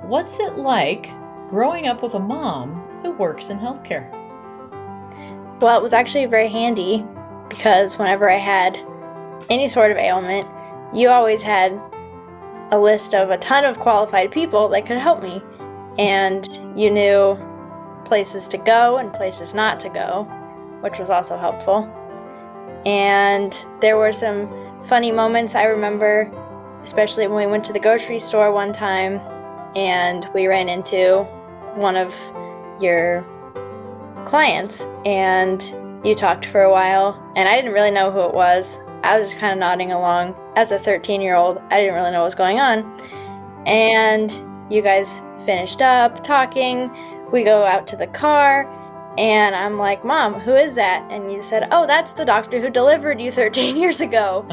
What's it like growing up with a mom who works in healthcare? Well, it was actually very handy because whenever I had any sort of ailment, you always had a list of a ton of qualified people that could help me. And you knew places to go and places not to go, which was also helpful. And there were some funny moments I remember, especially when we went to the grocery store one time and we ran into one of your clients and you talked for a while and I didn't really know who it was. I was just kind of nodding along. As a 13-year-old, I didn't really know what was going on. And you guys finished up talking. We go out to the car and I'm like, Mom, who is that? And you said, oh, that's the doctor who delivered you 13 years ago.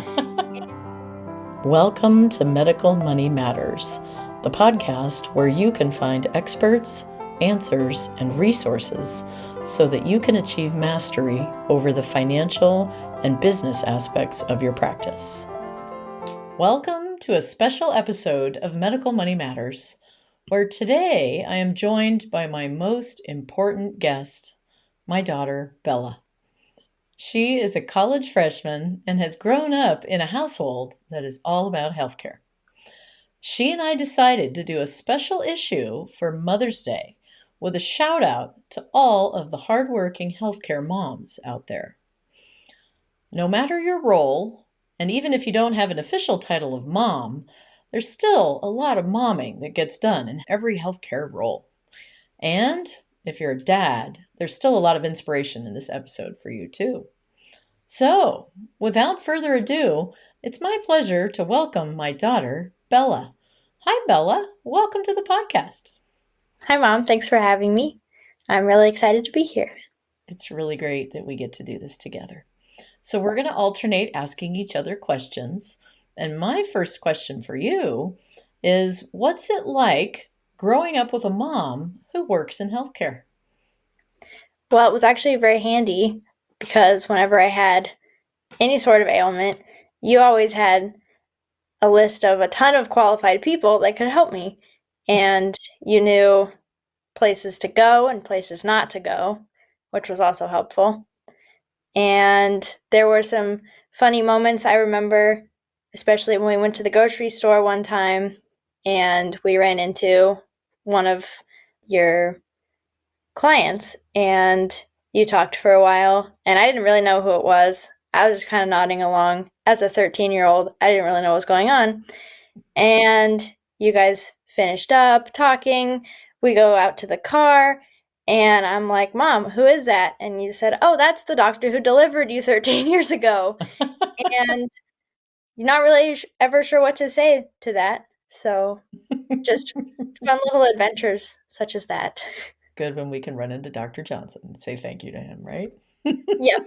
Welcome to Medical Money Matters, the podcast where you can find experts, answers, and resources so that you can achieve mastery over the financial and business aspects of your practice. Welcome to a special episode of Medical Money Matters, where today I am joined by my most important guest, my daughter, Bella. She is a college freshman and has grown up in a household that is all about healthcare. She and I decided to do a special issue for Mother's Day with a shout out to all of the hardworking healthcare moms out there. No matter your role, and even if you don't have an official title of mom, there's still a lot of momming that gets done in every healthcare role. And if you're a dad, there's still a lot of inspiration in this episode for you too. So, without further ado, it's my pleasure to welcome my daughter, Bella. Hi, Bella. Welcome to the podcast. Hi, Mom. Thanks for having me. I'm really excited to be here. It's really great that we get to do this together. So, we're going to alternate asking each other questions. And my first question for you is, what's it like growing up with a mom who works in healthcare? Well, it was actually very handy because whenever I had any sort of ailment, you always had a list of a ton of qualified people that could help me. And you knew places to go and places not to go, which was also helpful. And there were some funny moments I remember, especially when we went to the grocery store one time and we ran into one of your clients and you talked for a while and I didn't really know who it was. I was just kind of nodding along. As a 13-year-old, I didn't really know what was going on. And you guys finished up talking. We go out to the car and I'm like, Mom, who is that? And you said, oh, that's the doctor who delivered you 13 years ago. And you're not really ever sure what to say to that. So just fun little adventures such as that. Good when we can run into Dr. Johnson and say thank you to him, right? Yeah.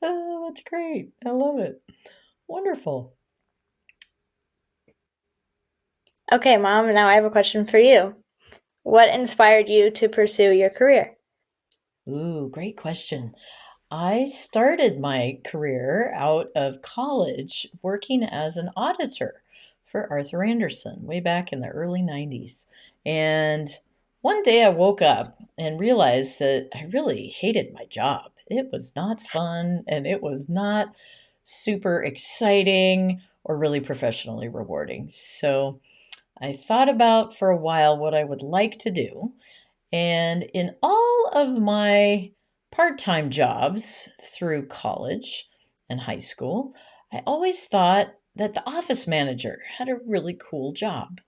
Oh, that's great. I love it. Wonderful. Okay, Mom, now I have a question for you. What inspired you to pursue your career? Ooh, great question. I started my career out of college working as an auditor for Arthur Andersen way back in the early 90s. And one day I woke up and realized that I really hated my job. It was not fun and it was not super exciting or really professionally rewarding. So I thought about for a while what I would like to do. And in all of my part time jobs through college and high school, I always thought that the office manager had a really cool job.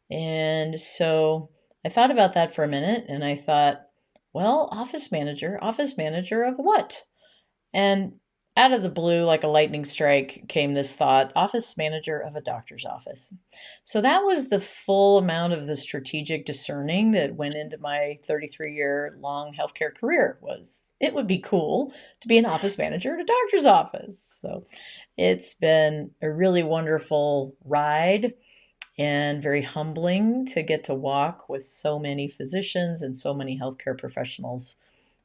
And so I thought about that for a minute and I thought, well, office manager of what? And out of the blue, like a lightning strike, came this thought office manager of a doctor's office. So that was the full amount of the strategic discerning that went into my 33-year long healthcare career was it would be cool to be an office manager at a doctor's office. So it's been a really wonderful ride and very humbling to get to walk with so many physicians and so many healthcare professionals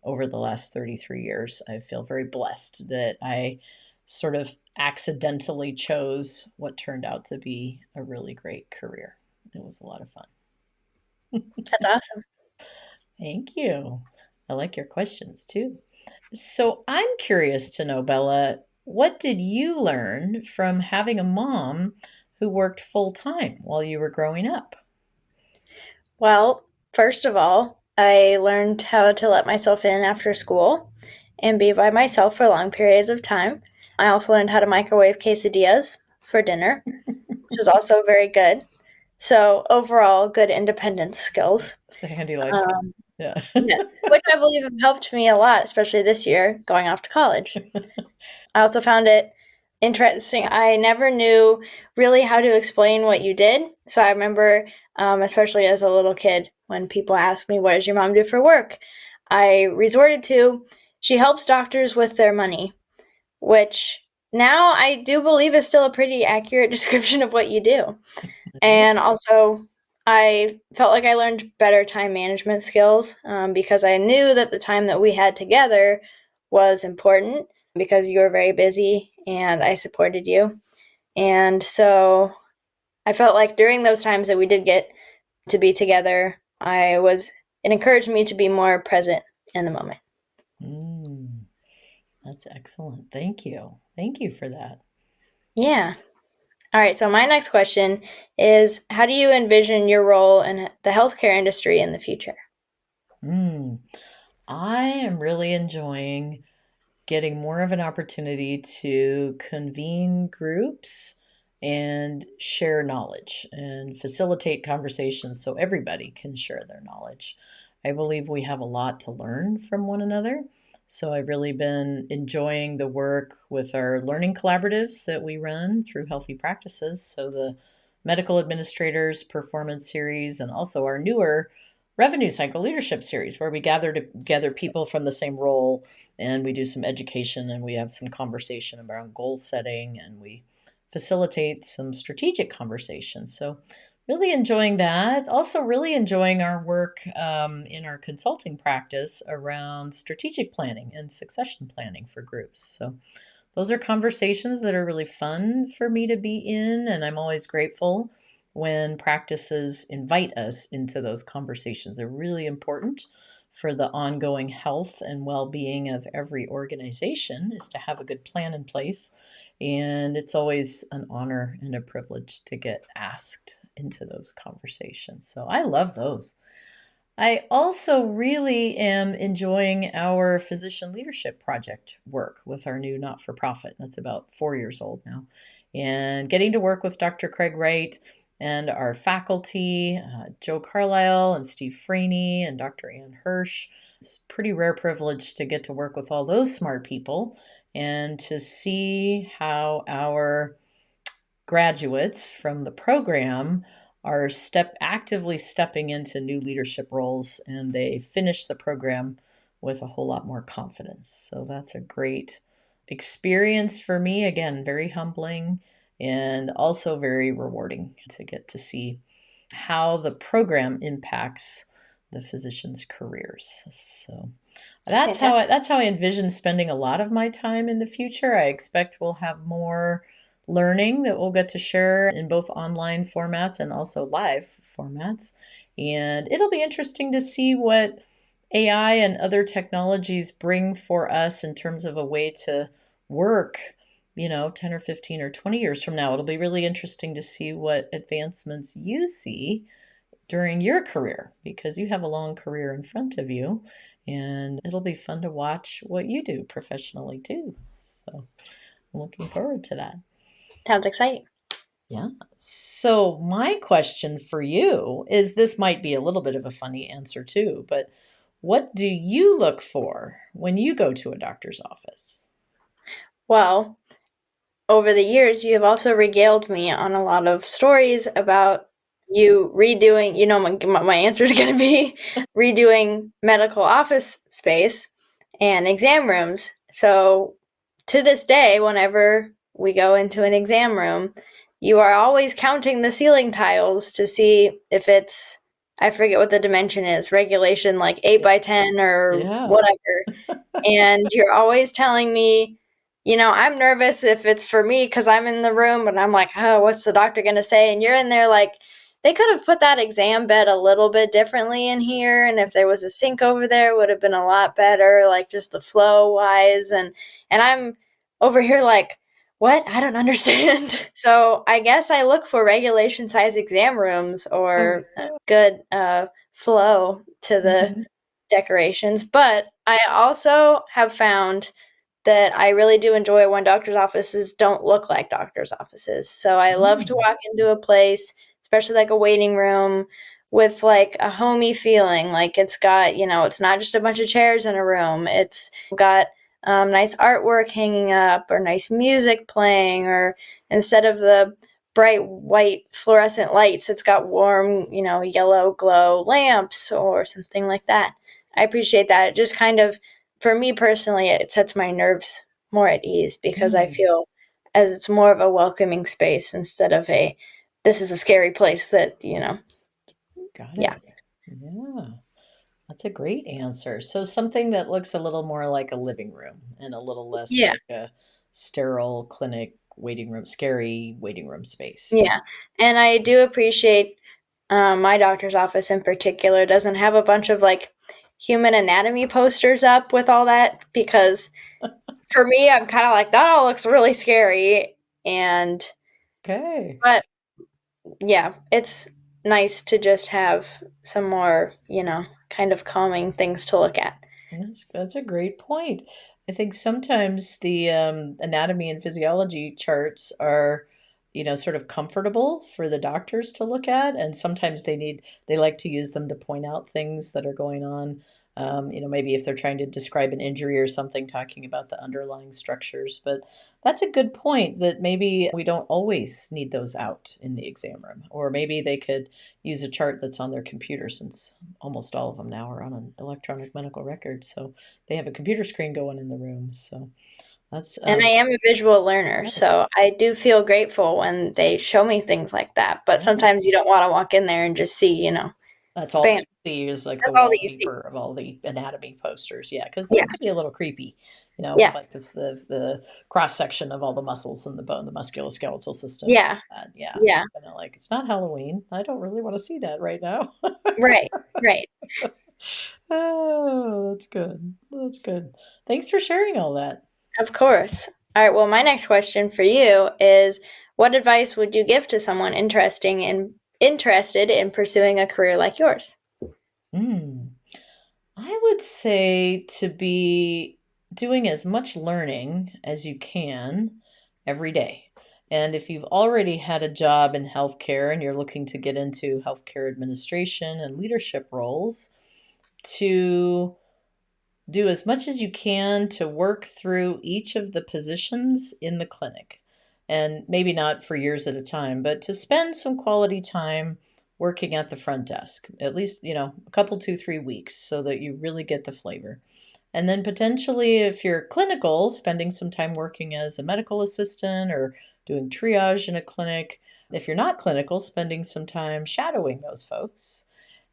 over the last 33 years. I feel very blessed that I sort of accidentally chose what turned out to be a really great career. It was a lot of fun. That's awesome. Thank you. I like your questions too. So I'm curious to know, Bella, what did you learn from having a mom who worked full time while you were growing up? Well, first of all, I learned how to let myself in after school and be by myself for long periods of time. I also learned how to microwave quesadillas for dinner, which was also very good. So, overall, good independence skills. It's a handy life skill. Um, Yeah. yes, which I believe have helped me a lot, especially this year going off to college. I also found it interesting. I never knew really how to explain what you did. So I remember, especially as a little kid, when people asked me, "What does your mom do for work?" I resorted to, "She helps doctors with their money," which now I do believe is still a pretty accurate description of what you do. And also, I felt like I learned better time management skills because I knew that the time that we had together was important because you were very busy and I supported you. And so I felt like during those times that we did get to be together, it encouraged me to be more present in the moment. Mm, that's excellent. Thank you. Thank you for that. Yeah. All right. So my next question is, how do you envision your role in the healthcare industry in the future? Mm, I am really enjoying getting more of an opportunity to convene groups and share knowledge and facilitate conversations so everybody can share their knowledge. I believe we have a lot to learn from one another. So I've really been enjoying the work with our learning collaboratives that we run through Healthy Practices. So the Medical Administrators Performance Series and also our newer Revenue Cycle Leadership Series, where we gather together people from the same role and we do some education and we have some conversation around goal setting and we facilitate some strategic conversations. So, really enjoying that. Also, really enjoying our work in our consulting practice around strategic planning and succession planning for groups. So, those are conversations that are really fun for me to be in, and I'm always grateful when practices invite us into those conversations. They're really important for the ongoing health and well-being of every organization is to have a good plan in place, and it's always an honor and a privilege to get asked into those conversations. So I love those. I also really am enjoying our physician leadership project work with our new not for profit. That's about 4 years old now. And getting to work with Dr. Craig Wright and our faculty, Joe Carlisle and Steve Franey and Dr. Ann Hirsch. It's a pretty rare privilege to get to work with all those smart people and to see how our graduates from the program are actively stepping into new leadership roles and they finish the program with a whole lot more confidence. So that's a great experience for me. Again, very humbling and also very rewarding to get to see how the program impacts the physicians' careers. So It's fantastic. that's how I envision spending a lot of my time in the future. I expect we'll have more learning that we'll get to share in both online formats and also live formats. And it'll be interesting to see what AI and other technologies bring for us in terms of a way to work, 10 or 15 or 20 years from now. It'll be really interesting to see what advancements you see during your career because you have a long career in front of you and it'll be fun to watch what you do professionally too. So I'm looking forward to that. Sounds exciting. Yeah. So my question for you is this might be a little bit of a funny answer too, but what do you look for when you go to a doctor's office? Well, over the years, you have also regaled me on a lot of stories about you redoing, my answer is going to be redoing medical office space and exam rooms. So to this day, whenever we go into an exam room, you are always counting the ceiling tiles to see if it's, I forget what the dimension is, regulation like 8 by 10 or Yeah. whatever. And you're always telling me, I'm nervous if it's for me because I'm in the room and I'm like, oh, what's the doctor going to say? And you're in there like, they could have put that exam bed a little bit differently in here, and if there was a sink over there, it would have been a lot better, like just the flow wise. And I'm over here like, what? I don't understand. So I guess I look for regulation size exam rooms Oh, or yeah. good flow to the Mhm. decorations. But I also have found that I really do enjoy when doctor's offices don't look like doctor's offices. So I love to Mm. walk into a place, especially like a waiting room, with like a homey feeling. Like it's got, it's not just a bunch of chairs in a room. It's got nice artwork hanging up or nice music playing, or instead of the bright white fluorescent lights, it's got warm, yellow glow lamps or something like that. I appreciate that. It just kind of, for me personally, it sets my nerves more at ease because I Mm. feel as it's more of a welcoming space instead of this is a scary place that, Got yeah. it. Yeah. That's a great answer. So something that looks a little more like a living room and a little less Yeah. like a sterile clinic waiting room, scary waiting room space. Yeah. And I do appreciate my doctor's office in particular doesn't have a bunch of like human anatomy posters up with all that because for me, I'm kind of like, that all looks really scary. And, Okay. but yeah, it's nice to just have some more, kind of calming things to look at. That's a great point. I think sometimes the anatomy and physiology charts are, sort of comfortable for the doctors to look at, and sometimes they like to use them to point out things that are going on. Maybe if they're trying to describe an injury or something, talking about the underlying structures. But that's a good point that maybe we don't always need those out in the exam room, or maybe they could use a chart that's on their computer since almost all of them now are on an electronic medical record. So they have a computer screen going in the room. So that's And I am a visual learner, right. so I do feel grateful when they show me things like that. But Yeah. sometimes you don't want to walk in there and just see, That's all that bam, you see is like the that's all that you see. wallpaper of all the anatomy posters. Yeah, because Yeah, those can be a little creepy, with yeah, like the cross section of all the muscles and the bone, the musculoskeletal system. yeah, Yeah, yeah, it's kind of like it's not Halloween. I don't really want to see that right now. right, right. Oh, that's good. That's good. Thanks for sharing all that. Of course. All right, well, my next question for you is what advice would you give to someone interested in pursuing a career like yours? Mm. I would say to be doing as much learning as you can every day. And if you've already had a job in healthcare and you're looking to get into healthcare administration and leadership roles, to do as much as you can to work through each of the positions in the clinic. And maybe not for years at a time, but to spend some quality time working at the front desk, at least, a couple, 2, 3 weeks, so that you really get the flavor. And then potentially, if you're clinical, spending some time working as a medical assistant or doing triage in a clinic. If you're not clinical, spending some time shadowing those folks.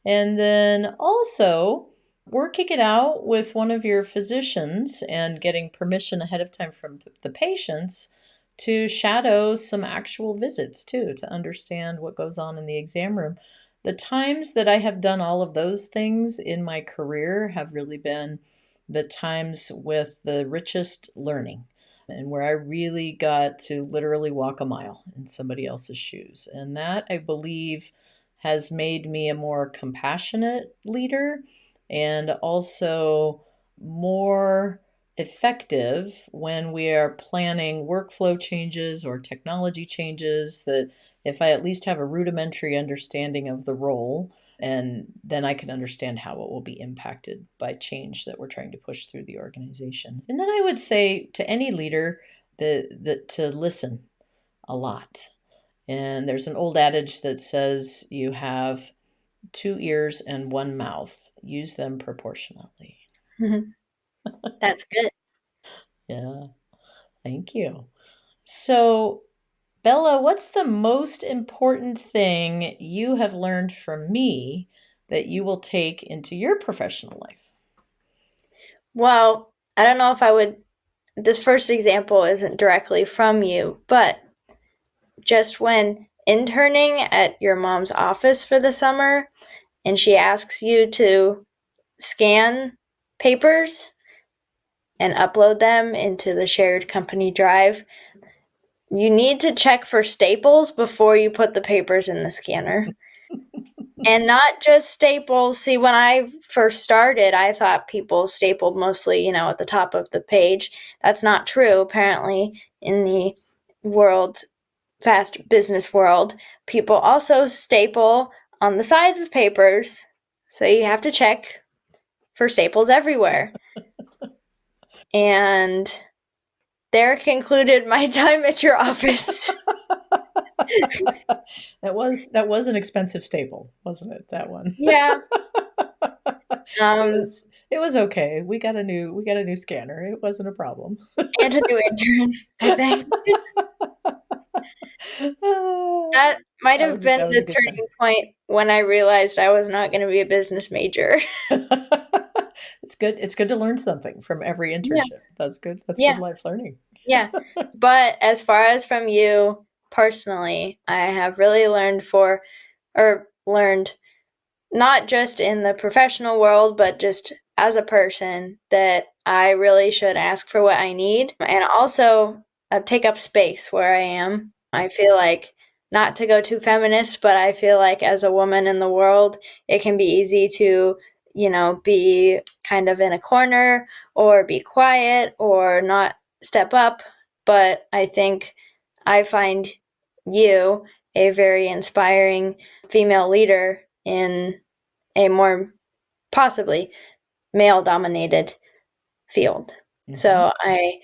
And then also working it out with one of your physicians and getting permission ahead of time from the patients to shadow some actual visits too, to understand what goes on in the exam room. The times that I have done all of those things in my career have really been the times with the richest learning and where I really got to literally walk a mile in somebody else's shoes. And that, I believe, has made me a more compassionate leader and also more effective when we are planning workflow changes or technology changes. That if I at least have a rudimentary understanding of the role, and then I can understand how it will be impacted by change that we're trying to push through the organization. And then I would say to any leader that to listen a lot. And there's an old adage that says you have two ears and one mouth. Use them proportionately. That's good. Yeah, thank you. So, Bella, what's the most important thing you have learned from me that you will take into your professional life? Well, I don't know if I would, this first example isn't directly from you, but just when interning at your mom's office for the summer and she asks you to scan papers and upload them into the shared company drive, you need to check for staples before you put the papers in the scanner. And not just staples. See, when I first started, I thought people stapled mostly, at the top of the page. That's not true. Apparently, in the fast business world, people also staple on the sides of papers. So you have to check for staples everywhere. And there concluded my time at your office. That was an expensive staple, wasn't it? That one. Yeah. It was okay. We got a new scanner. It wasn't a problem. And a new intern, I think. That might have been the turning point when I realized I was not going to be a business major. It's good. It's good to learn something from every internship. Yeah. That's good. That's good life learning. Yeah. But as far as from you personally, I have really learned not just in the professional world, but just as a person, that I really should ask for what I need and also take up space where I am. I feel like, not to go too feminist, but I feel like as a woman in the world, it can be easy to, be kind of in a corner or be quiet or not step up. But I think I find you a very inspiring female leader in a more possibly male-dominated field. Mm-hmm. So I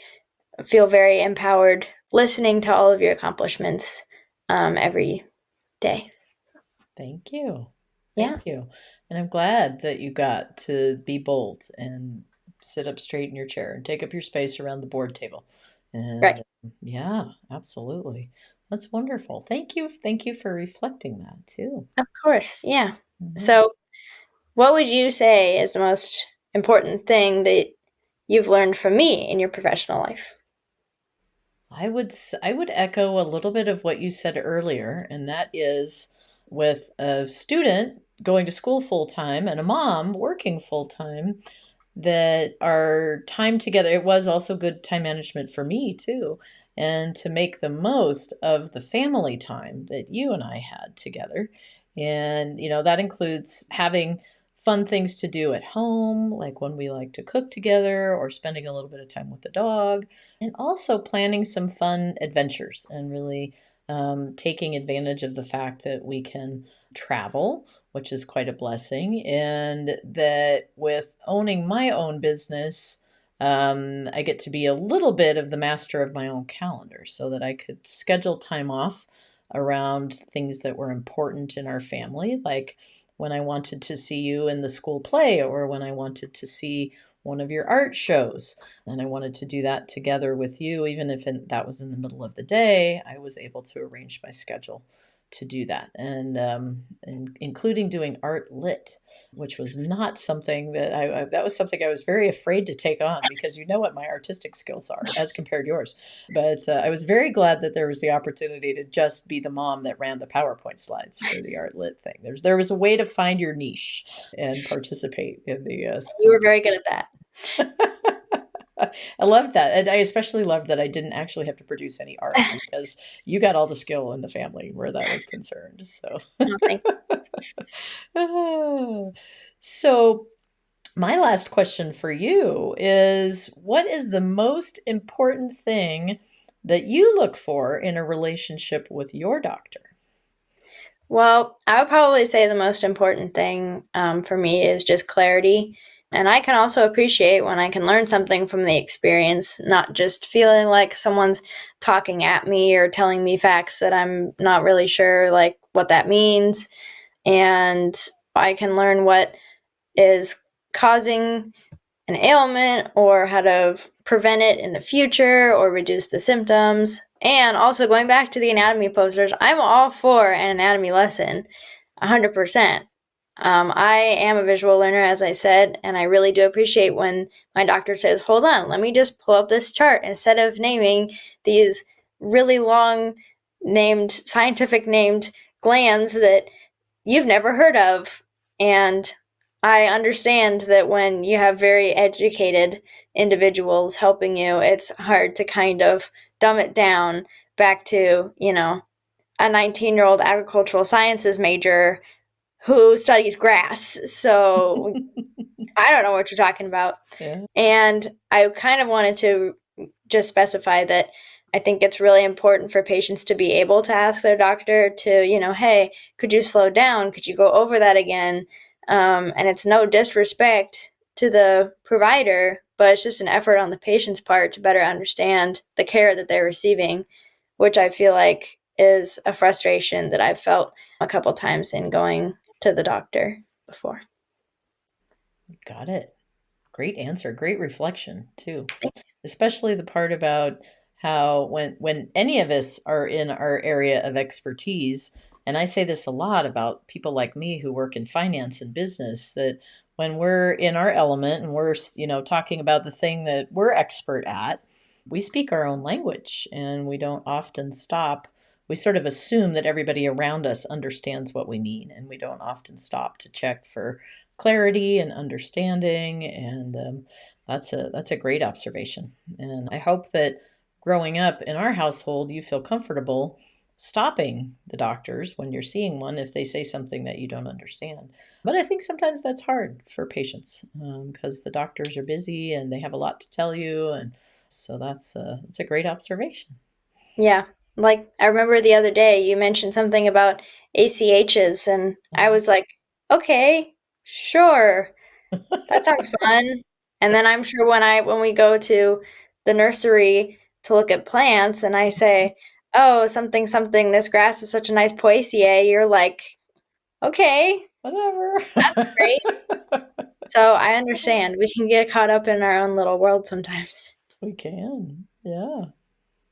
feel very empowered listening to all of your accomplishments every day. Thank you. Thank you. And I'm glad that you got to be bold and sit up straight in your chair and take up your space around the board table. And, right. Yeah, absolutely. That's wonderful. Thank you. Thank you for reflecting that too. Of course. Yeah. Mm-hmm. So what would you say is the most important thing that you've learned from me in your professional life? I would echo a little bit of what you said earlier, and that is with a student going to school full time and a mom working full time, that our time together, it was also good time management for me too, and to make the most of the family time that you and I had together. And, that includes having fun things to do at home, like when we like to cook together or spending a little bit of time with the dog, and also planning some fun adventures and really taking advantage of the fact that we can travel, which is quite a blessing, and that with owning my own business, I get to be a little bit of the master of my own calendar so that I could schedule time off around things that were important in our family, like when I wanted to see you in the school play or when I wanted to see one of your art shows. And I wanted to do that together with you, even if that was in the middle of the day. I was able to arrange my schedule to do that, and including doing art lit, which was not something that was something I was very afraid to take on, because what my artistic skills are as compared to yours. But I was very glad that there was the opportunity to just be the mom that ran the PowerPoint slides for the art lit thing. There was a way to find your niche and participate in the school. You were very good at that. I loved that. And I especially loved that I didn't actually have to produce any art, because you got all the skill in the family where that was concerned. So, So my last question for you is, what is the most important thing that you look for in a relationship with your doctor? Well, I would probably say the most important thing for me is just clarity. And I can also appreciate when I can learn something from the experience, not just feeling like someone's talking at me or telling me facts that I'm not really sure like what that means. And I can learn what is causing an ailment or how to prevent it in the future or reduce the symptoms. And also going back to the anatomy posters, I'm all for an anatomy lesson, 100%. I am a visual learner, as I said, and I really do appreciate when my doctor says, hold on, let me just pull up this chart instead of naming these really long scientific named glands that you've never heard of. And I understand that when you have very educated individuals helping you, it's hard to kind of dumb it down back to, a 19-year-old agricultural sciences major who studies grass. So I don't know what you're talking about. Yeah. And I kind of wanted to just specify that I think it's really important for patients to be able to ask their doctor to, hey, could you slow down? Could you go over that again? And it's no disrespect to the provider, but it's just an effort on the patient's part to better understand the care that they're receiving, which I feel like is a frustration that I've felt a couple times in going to the doctor before. Got it. Great answer. Great reflection too. Especially the part about how when any of us are in our area of expertise, and I say this a lot about people like me who work in finance and business, that when we're in our element and we're, talking about the thing that we're expert at, we speak our own language and we don't often stop. We sort of assume that everybody around us understands what we mean, and we don't often stop to check for clarity and understanding. And that's a great observation. And I hope that growing up in our household, you feel comfortable stopping the doctors when you're seeing one if they say something that you don't understand. But I think sometimes that's hard for patients because the doctors are busy and they have a lot to tell you, and so that's a great observation. Yeah. Like I remember the other day you mentioned something about ACHs and I was like, "Okay, sure. That sounds fun." And then I'm sure when we go to the nursery to look at plants and I say, "Oh, something something, this grass is such a nice poaceae," you're like, "Okay, Whatever. great." So I understand. We can get caught up in our own little world sometimes. We can. Yeah.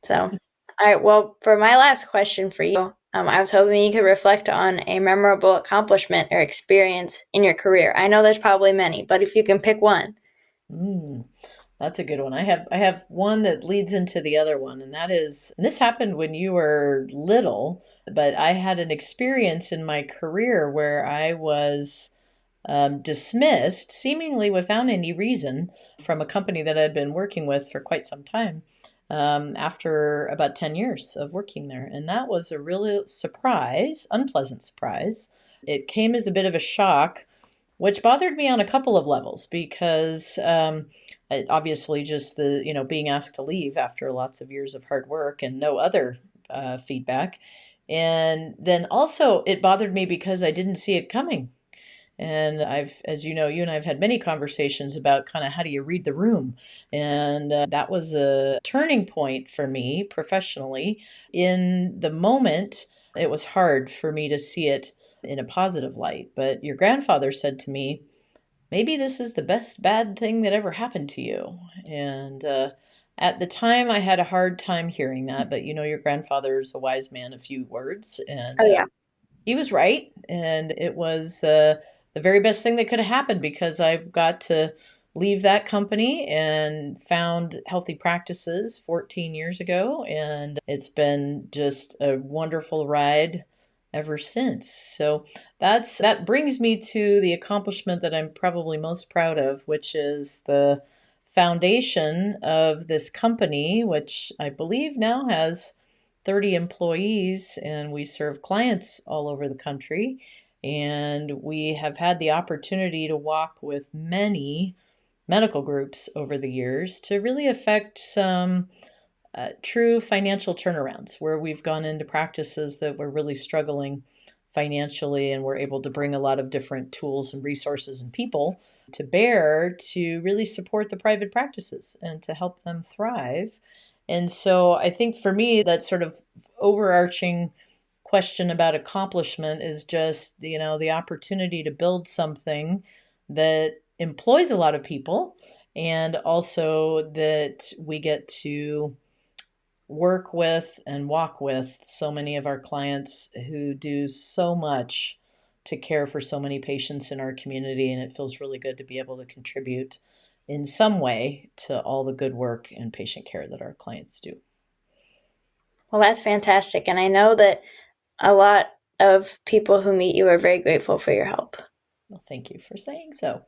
So, all right. Well, for my last question for you, I was hoping you could reflect on a memorable accomplishment or experience in your career. I know there's probably many, but if you can pick one. Mm. That's a good one. I have one that leads into the other one, and that is, and this happened when you were little, but I had an experience in my career where I was dismissed, seemingly without any reason, from a company that I'd been working with for quite some time. After about 10 years of working there. And that was a real surprise, unpleasant surprise. It came as a bit of a shock, which bothered me on a couple of levels because obviously just the being asked to leave after lots of years of hard work and no other feedback, and then also it bothered me because I didn't see it coming. And I've, as you know, you and I have had many conversations about kind of how do you read the room. And that was a turning point for me professionally. In the moment, it was hard for me to see it in a positive light. But your grandfather said to me, maybe this is the best bad thing that ever happened to you. And at the time, I had a hard time hearing that. But your grandfather's a wise man of few words. And Oh, yeah. he was right. And it was the very best thing that could have happened because I got to leave that company and found healthy practices 14 years ago. And it's been just a wonderful ride ever since. So that brings me to the accomplishment that I'm probably most proud of, which is the foundation of this company, which I believe now has 30 employees, and we serve clients all over the country. And we have had the opportunity to walk with many medical groups over the years to really affect some true financial turnarounds where we've gone into practices that were really struggling financially, and we're able to bring a lot of different tools and resources and people to bear to really support the private practices and to help them thrive. And so I think for me, that sort of overarching question about accomplishment is just, the opportunity to build something that employs a lot of people, and also that we get to work with and walk with so many of our clients who do so much to care for so many patients in our community. And it feels really good to be able to contribute in some way to all the good work and patient care that our clients do. Well, that's fantastic. And I know that a lot of people who meet you are very grateful for your help. Well, thank you for saying so.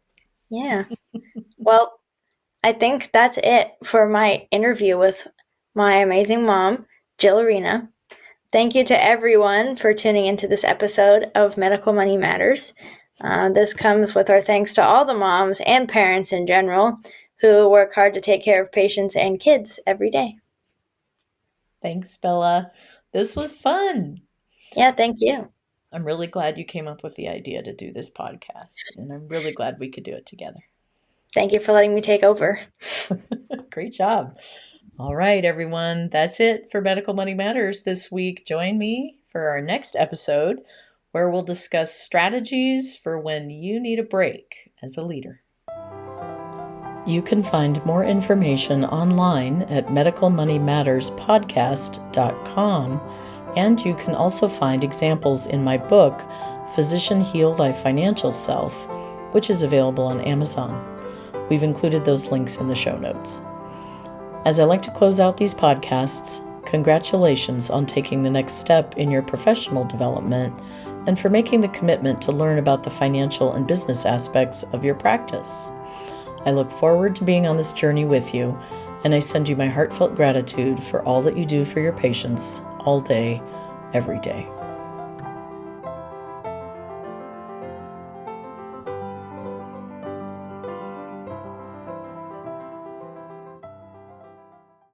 Yeah. Well, I think that's it for my interview with my amazing mom, Jill Arena. Thank you to everyone for tuning into this episode of Medical Money Matters. This comes with our thanks to all the moms and parents in general who work hard to take care of patients and kids every day. Thanks, Bella. This was fun. Yeah, thank you. I'm really glad you came up with the idea to do this podcast, and I'm really glad we could do it together. Thank you for letting me take over. Great job. All right, everyone. That's it for Medical Money Matters this week. Join me for our next episode where we'll discuss strategies for when you need a break as a leader. You can find more information online at medicalmoneymatterspodcast.com, and you can also find examples in my book, Physician Heal Thy Financial Self, which is available on Amazon. We've included those links in the show notes. As I like to close out these podcasts, congratulations on taking the next step in your professional development and for making the commitment to learn about the financial and business aspects of your practice. I look forward to being on this journey with you, and I send you my heartfelt gratitude for all that you do for your patients all day, every day.